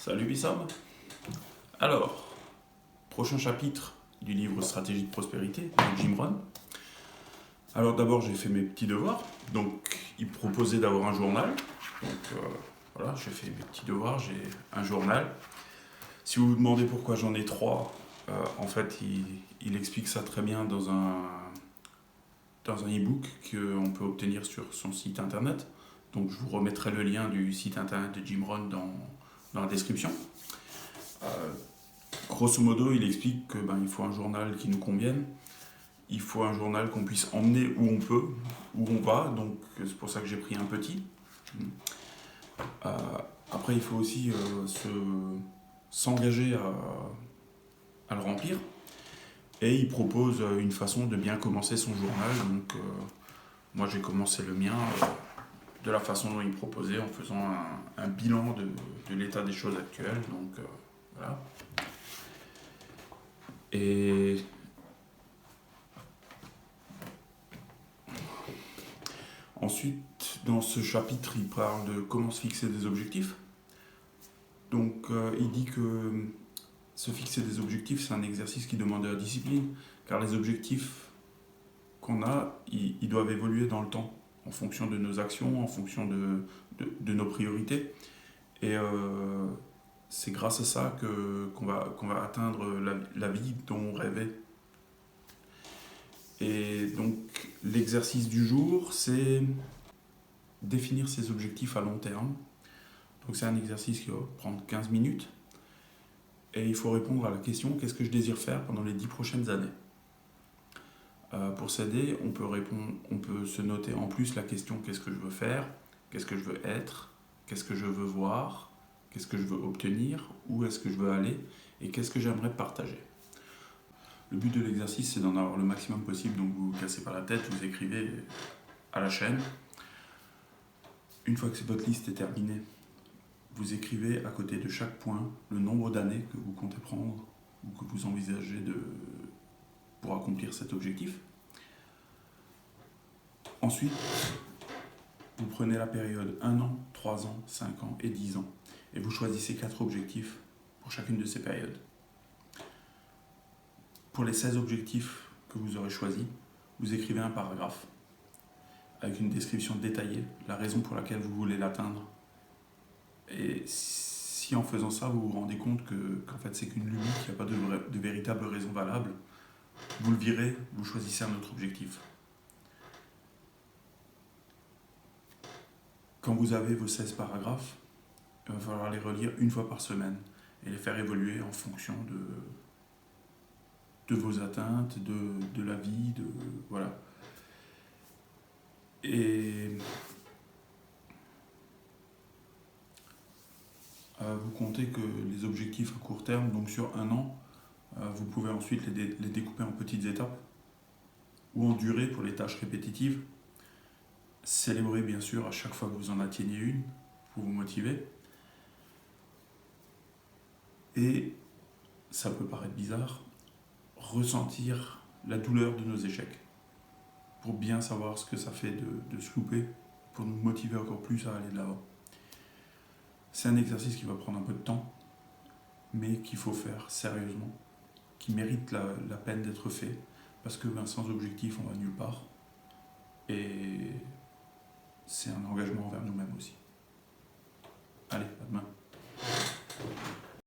Salut Wissam. Alors, prochain chapitre du livre Stratégie de prospérité de Jim Rohn. Alors d'abord j'ai fait mes petits devoirs, donc il proposait d'avoir un journal. Donc voilà, j'ai fait mes petits devoirs, j'ai un journal. Si vous vous demandez pourquoi j'en ai trois, en fait il explique ça très bien dans un e-book qu'on peut obtenir sur son site internet. Donc je vous remettrai le lien du site internet de Jim Rohn dans la description. Grosso modo, il explique que il faut un journal qui nous convienne, il faut un journal qu'on puisse emmener où on peut, où on va, donc c'est pour ça que j'ai pris un petit. Après, il faut aussi s'engager à le remplir, et il propose une façon de bien commencer son journal. Donc moi j'ai commencé le mien de la façon dont il proposait, en faisant un bilan de l'état des choses actuelles. Donc voilà. Et ensuite, dans ce chapitre, il parle de comment se fixer des objectifs. Donc il dit que se fixer des objectifs, c'est un exercice qui demande de la discipline, car les objectifs qu'on a, ils doivent évoluer dans le temps, en fonction de nos actions, en fonction de nos priorités. Et c'est grâce à ça qu'on va atteindre la vie dont on rêvait. Et donc l'exercice du jour, c'est définir ses objectifs à long terme. Donc c'est un exercice qui va prendre 15 minutes. Et il faut répondre à la question: qu'est-ce que je désire faire pendant les 10 prochaines années? Pour s'aider, on peut se noter en plus la question: qu'est-ce que je veux faire? Qu'est-ce que je veux être? Qu'est-ce que je veux voir? Qu'est-ce que je veux obtenir? Où est-ce que je veux aller? Et qu'est-ce que j'aimerais partager? Le but de l'exercice, c'est d'en avoir le maximum possible, donc vous ne vous cassez pas la tête, vous écrivez à la chaîne. Une fois que votre liste est terminée, vous écrivez à côté de chaque point le nombre d'années que vous comptez prendre ou que vous envisagez pour accomplir cet objectif. Ensuite, vous prenez la période 1 an, 3 ans, 5 ans et 10 ans et vous choisissez 4 objectifs pour chacune de ces périodes. Pour les 16 objectifs que vous aurez choisis, vous écrivez un paragraphe avec une description détaillée, la raison pour laquelle vous voulez l'atteindre. Et si en faisant ça, vous vous rendez compte qu'en fait c'est qu'une lubie, qu'il n'y a pas de véritable raison valable, vous le virez, vous choisissez un autre objectif. Quand vous avez vos 16 paragraphes, il va falloir les relire une fois par semaine et les faire évoluer en fonction de vos atteintes, de la vie, voilà. Et vous comptez que les objectifs à court terme, donc sur 1 an, vous pouvez ensuite les découper en petites étapes ou en durée pour les tâches répétitives. Célébrez bien sûr à chaque fois que vous en atteignez une pour vous motiver. Et ça peut paraître bizarre, ressentir la douleur de nos échecs pour bien savoir ce que ça fait de se louper, pour nous motiver encore plus à aller de l'avant. C'est un exercice qui va prendre un peu de temps, mais qu'il faut faire sérieusement, qui mérite la peine d'être fait, parce que sans objectif, on va nulle part. Et c'est un engagement envers nous-mêmes aussi. Allez, à demain.